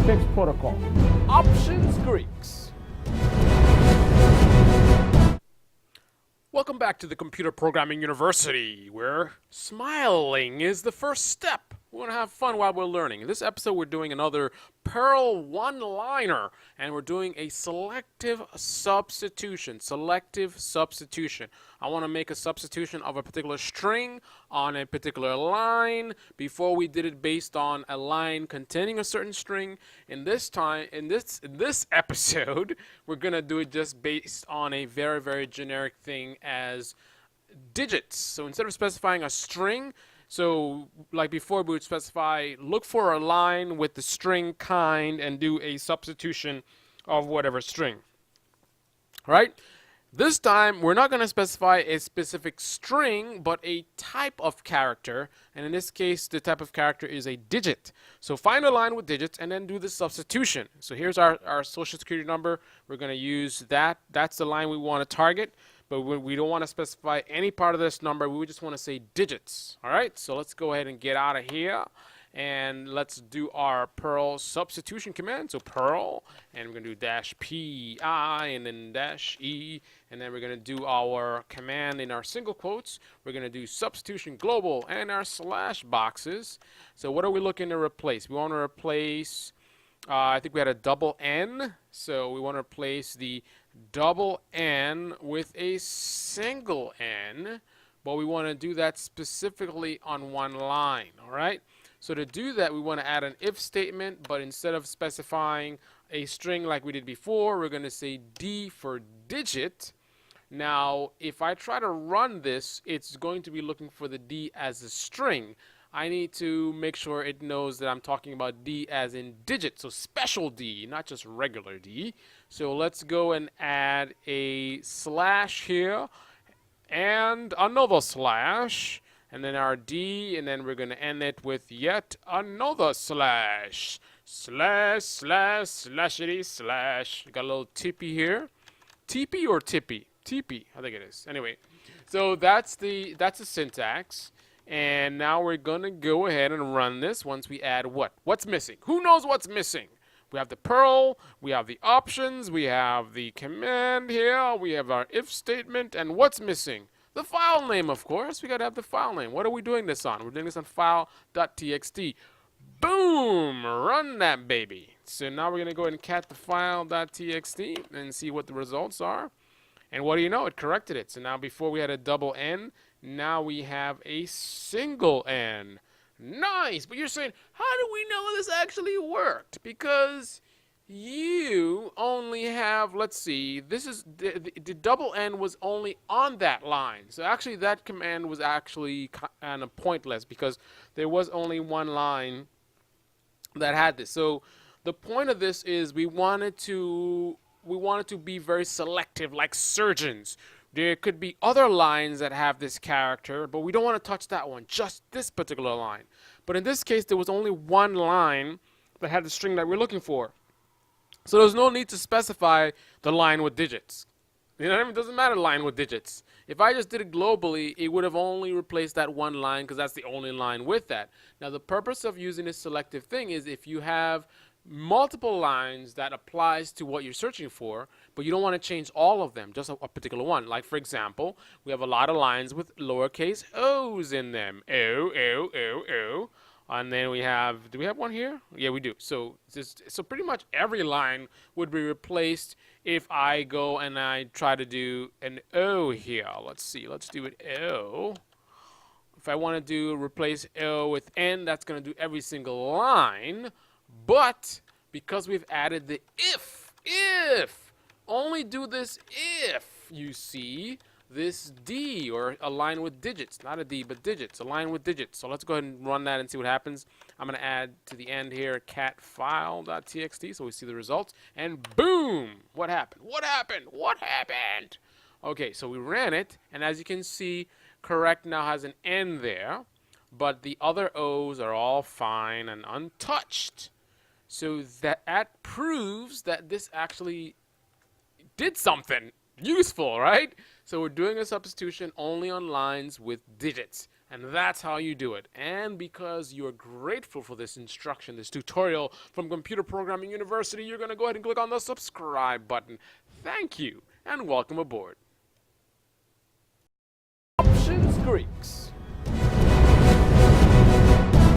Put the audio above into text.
Fixed protocol. Options Greeks. Welcome back to the Computer Programming University, where smiling is the first step. We want to have fun while we're learning. In this episode, we're doing another Perl One-liner, and we're doing a selective substitution. Selective substitution. I want to make a substitution of a particular string on a particular line. Before we did it based on a line containing a certain string. In this episode, we're gonna do it just based on a very, very generic thing as digits. So instead of specifying a string, so like before we would specify, look for a line with the string kind and do a substitution of whatever string. All right? This time, we're not going to specify a specific string, but a type of character. And in this case, the type of character is a digit. So find a line with digits and then do the substitution. So here's our social security number. We're going to use that. That's the line we want to target. But we don't want to specify any part of this number. We just want to say digits. All right, so let's go ahead and get out of here. And let's do our Perl substitution command. So Perl, and we're going to do -pi and then -e. And then we're going to do our command in our single quotes. We're going to do substitution global and our slash boxes. So what are we looking to replace? We want to replace, I think we had a double N. So we want to replace the double N with a single N, but we want to do that specifically on one line, all right? So to do that, we want to add an if statement, but instead of specifying a string like we did before, we're going to say D for digit. Now, if I try to run this, it's going to be looking for the D as a string. I need to make sure it knows that I'm talking about D as in digit, so special D, not just regular D. So let's go and add a slash here and another slash, and then our D, and then we're going to end it with yet another slash. Slash, slash, slashity, slash. Got a little tippy here. TP or tippy? TP, I think it is. Anyway, so that's the syntax. And now we're going to go ahead and run this once we add what? What's missing? Who knows what's missing? We have the Perl, we have the options, we have the command here, we have our if statement, and what's missing? The file name, of course. We got to have the file name. What are we doing this on? We're doing this on file.txt. Boom! Run that baby. So now we're going to go ahead and cat the file.txt and see what the results are. And what do you know? It corrected it. So now before we had a double N, now we have a single N. Nice! But you're saying, how do we know this actually worked? Because you only have, let's see, this is the double N was only on that line. So actually that command was actually kind of pointless because there was only one line that had this. So the point of this is we wanted to be very selective, like surgeons. There could be other lines that have this character, but we don't want to touch that one, just this particular line. But in this case, there was only one line that had the string that we're looking for. So there's no need to specify the line with digits. You know what I mean? It doesn't matter line with digits. If I just did it globally, it would have only replaced that one line because that's the only line with that. Now, the purpose of using this selective thing is if you have multiple lines that applies to what you're searching for, but you don't want to change all of them, just a particular one. Like, for example, we have a lot of lines with lowercase o's in them. O, O, O, O. And then we have, do we have one here? Yeah, we do. So pretty much every line would be replaced if I go and I try to do an O here. Let's see, let's do it O. If I want to replace O with N, that's going to do every single line. But because we've added the if, only do this if you see this D, or a line with digits, not a D, but digits, a line with digits. So let's go ahead and run that and see what happens. I'm going to add to the end here cat file.txt so we see the results. And boom! What happened? What happened? What happened? Okay, so we ran it, and as you can see, correct now has an N there, but the other O's are all fine and untouched. So that proves that this actually did something useful, right? So we're doing a substitution only on lines with digits. And that's how you do it. And because you're grateful for this instruction, this tutorial from Computer Programming University, you're going to go ahead and click on the subscribe button. Thank you, and welcome aboard. Options Greeks.